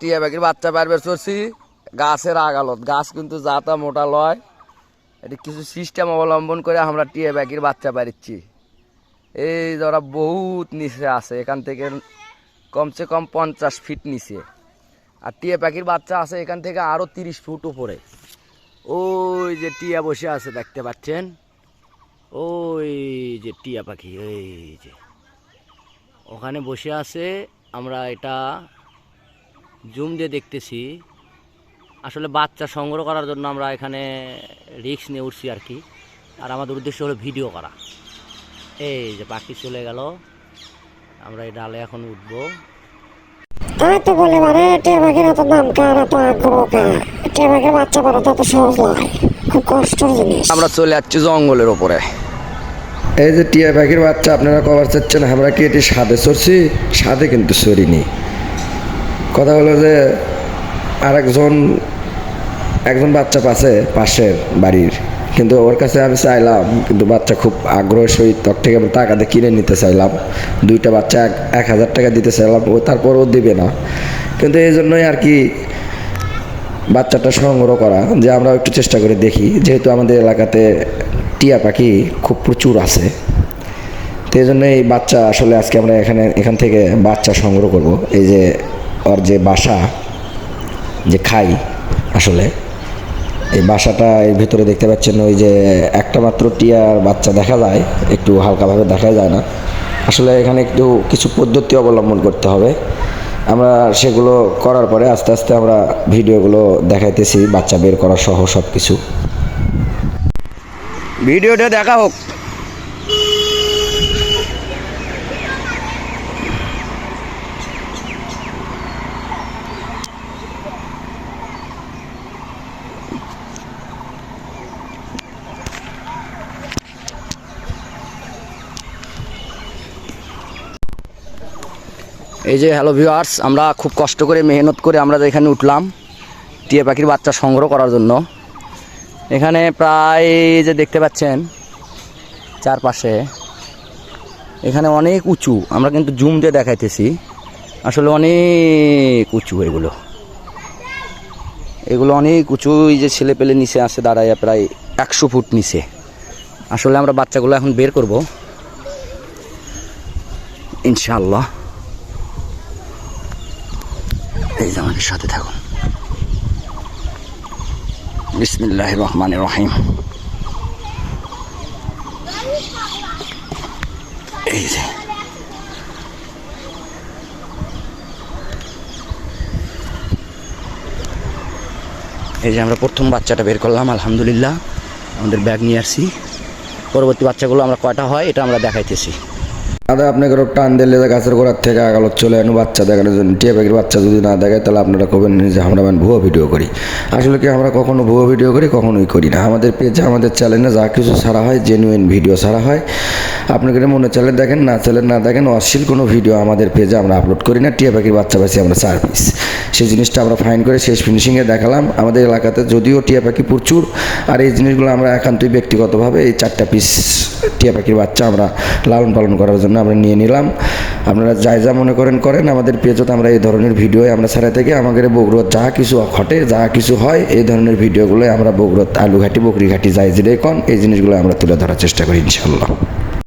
টিয়া পাখির বাচ্চা পারবে চড়ছি গাছের আগালত। গাছ কিন্তু যাতা মোটা লয়, এটি কিছু সিস্টেম অবলম্বন করে আমরা টিয়া পাখির বাচ্চা পারিচ্ছি। এই যারা বহুত নিচে আছে, এখান থেকে কমসে কম 50 ফিট নিচে। আর টিয়া পাখির বাচ্চা আছে এখান থেকে আরও 30 ফুট উপরে। ওই যে টিয়া বসে আছে দেখতে পাচ্ছেন, ওই যে টিয়া পাখি, এই যে ওখানে বসে আছে। আমরা এটা জুম দিয়ে দেখতেছি। আসলে বাচ্চা সংগ্রহ করার জন্য আমরা এখানে রিস্ক নিয়ে উঠছি আর কি। আর আমাদের উদ্দেশ্য হলো ভিডিও করা। এই যে পাখি চলে গেল, আমরা এই ডালে এখন উঠবো। তাই তো বলে মানে টিয়া পাখির এত নাম কার, এত আগ্রহ কার? টিয়া পাখির বাচ্চা পারা তো এত সহজ নয়, খুব কষ্টের জিনিস। আমরা চলে যাচ্ছি জঙ্গলের ওপরে। এই যে টিয়া পাখির বাচ্চা আপনারা কভার চাচ্ছেন, আমরা কি এটি সাদে চড়ছি? সাদে কিন্তু চড়িনি। কথা হলো যে একজন বাচ্চা পাশের বাড়ির, কিন্তু ওর কাছে আমি চাইলাম, কিন্তু বাচ্চা খুব আগ্রহের সহিত তোর থেকে টাকা দিয়ে কিনে নিতে চাইলাম। 2টা বাচ্চা 1000 টাকা দিতে চাইলাম, ও তারপরও দিবে না। কিন্তু এই জন্যই আর কি বাচ্চাটা সংগ্রহ করা, যে আমরা একটু চেষ্টা করে দেখি, যেহেতু আমাদের এলাকাতে টিয়া পাখি খুব প্রচুর আছে। তো এই জন্য এই বাচ্চা আসলে আজকে আমরা এখান থেকে বাচ্চা সংগ্রহ করব। এই যে ওর যে বাসা, যে খাই, আসলে এই বাসাটা এর ভিতরে দেখতে পাচ্ছেন, ওই যে একটা মাত্র টিয়ার বাচ্চা দেখা যায়, একটু হালকাভাবে দেখা যায় না। আসলে এখানে একটু কিছু পদ্ধতি অবলম্বন করতে হবে। আমরা সেগুলো করার পরে আস্তে আস্তে আমরা ভিডিওগুলো দেখাইতেছি, বাচ্চা বের করা সহ সব কিছু। ভিডিওটা দেখা হোক। এই যে হ্যালো ভিউয়ার্স, আমরা খুব কষ্ট করে মেহনত করে আমরা এখানে উঠলাম টিয়া পাখির বাচ্চা সংগ্রহ করার জন্য। এখানে প্রায় যে দেখতে পাচ্ছেন চারপাশে, এখানে অনেক উঁচু। আমরা কিন্তু জুম দিয়ে দেখাইতেছি, আসলে অনেক উঁচু। এগুলো অনেক উঁচু। এই যে ছেলে পেলে নিচে আসে দাঁড়ায় প্রায় 100 ফুট নিচে। আসলে আমরা বাচ্চাগুলো এখন বের করব ইনশাআল্লাহ। এই যে আমাদের সাথে থাকুন। বিসমিল্লাহির রহমানির রহিম। এই যে আমরা প্রথম বাচ্চাটা বের করলাম আলহামদুলিল্লাহ। আমাদের ব্যাগ নিয়ে আসছি। পরবর্তী বাচ্চাগুলো আমরা কয়টা হয় এটা আমরা দেখাইতেছি। দাদা আপনাকে টান দিলে গাছের গোড়ার থেকে আগালত চলে আনো বাচ্চা দেখানোর জন্য। টিয়া পাখির বাচ্চা যদি না দেখায় তাহলে আপনারা কবেন যে আমরা ভুয়ো ভিডিও করি। আসলে কি আমরা কখনো ভুয়ো ভিডিও করি? কখনোই করি না। আমাদের পেজে, আমাদের চ্যানেলে যা কিছু ছাড়া হয় জেনুইন ভিডিও ছাড়া হয়। আপনাকে মনে চ্যানেল দেখেন, না দেখেন, অশ্লীল কোনো ভিডিও আমাদের পেজে আমরা আপলোড করি না। টিয়া পাখির বাচ্চা পাচ্ছি আমরা 4 পিস, সেই জিনিসটা আমরা ফাইন করে শেষ ফিনিশিংয়ে দেখালাম। আমাদের এলাকাতে যদিও টিয়া পাখি প্রচুর, আর এই জিনিসগুলো আমরা একান্তই ব্যক্তিগতভাবে এই 4টা পিস টিয়া পাখির বাচ্চা আমরা লালন পালন করার জন্য আমরা নিয়ে নিলাম। আপনারা যা মনে করেন। আমাদের পেজে তো আমরা এই ধরনের ভিডিও আমরা ছাড়া থেকে আমাদের বগুড়ার যা কিছু ঘটে, যা কিছু হয়, এই ধরনের ভিডিওগুলো আমরা বগুড়ার আলু ঘাটি, বকরি ঘাটি, যাই যেটাই কন, এই জিনিসগুলো আমরা তুলে ধরার চেষ্টা করি ইনশাআল্লাহ।